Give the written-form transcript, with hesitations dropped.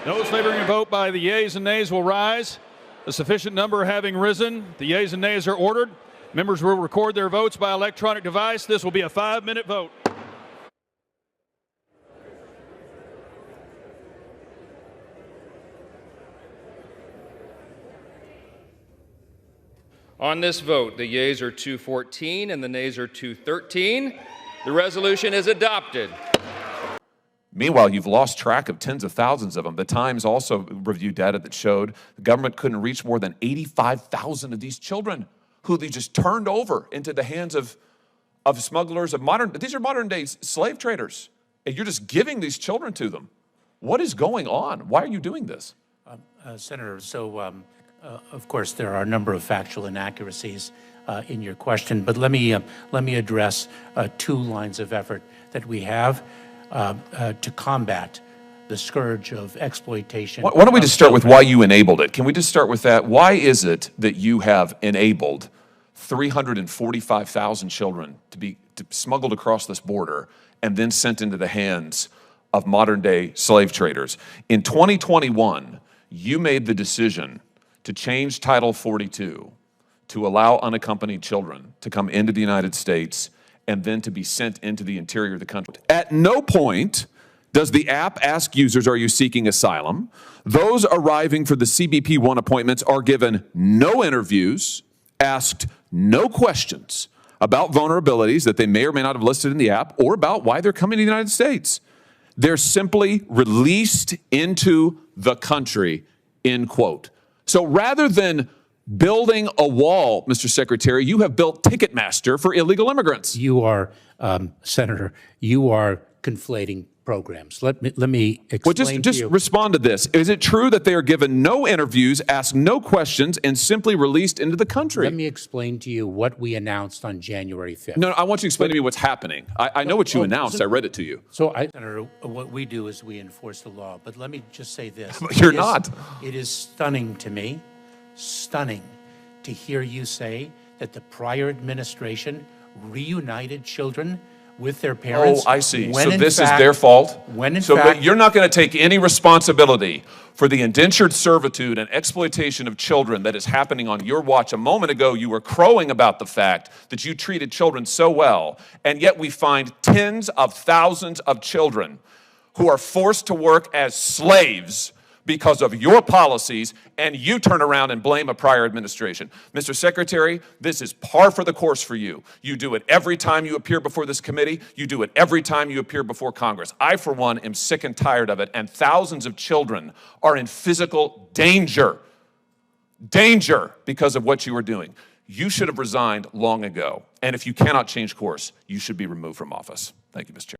No favoring vote by the yeas and nays will rise. A sufficient number having risen, the yeas and nays are ordered. Members will record their votes by electronic device. This will be a 5-minute vote. On this vote, the yeas are 214 and the nays are 213. The resolution is adopted. Meanwhile, you've lost track of tens of thousands of them. The Times also reviewed data that showed the government couldn't reach more than 85,000 of these children who they just turned over into the hands of smugglers, these are modern day slave traders. And you're just giving these children to them. What is going on? Why are you doing this? Senator, of course, there are a number of factual inaccuracies in your question, but let me address 2 lines of effort that we have to combat the scourge of exploitation. Why don't we just start with why you enabled it? Can we just start with that? Why is it that you have enabled 345,000 children to be smuggled across this border and then sent into the hands of modern-day slave traders? In 2021, you made the decision to change Title 42 to allow unaccompanied children to come into the United States and then to be sent into the interior of the country. At no point does the app ask users, are you seeking asylum? Those arriving for the CBP-1 appointments are given no interviews, asked no questions about vulnerabilities that they may or may not have listed in the app or about why they're coming to the United States. They're simply released into the country, end quote. So rather than building a wall, Mr. Secretary, you have built Ticketmaster for illegal immigrants. You are, Senator, you are conflating programs. Let me explain just respond to this. Is it true that they are given no interviews, asked no questions, and simply released into the country? Let me explain to you what we announced on January 5th. No, I want you to explain to me what's happening. I know what you announced. I read it to you. So, Senator, what we do is we enforce the law. But let me just say this. You're not. It is stunning to me, stunning, to hear you say that the prior administration reunited children with their parents. Oh, I see. So this is their fault? But you're not going to take any responsibility for the indentured servitude and exploitation of children that is happening on your watch. A moment ago, you were crowing about the fact that you treated children so well, and yet we find tens of thousands of children who are forced to work as slaves because of your policies, and you turn around and blame a prior administration. Mr. Secretary, this is par for the course for you. You do it every time you appear before this committee. You do it every time you appear before Congress. I, for one, am sick and tired of it, and thousands of children are in physical danger because of what you are doing. You should have resigned long ago, and if you cannot change course, you should be removed from office. Thank you, Mr. Chair.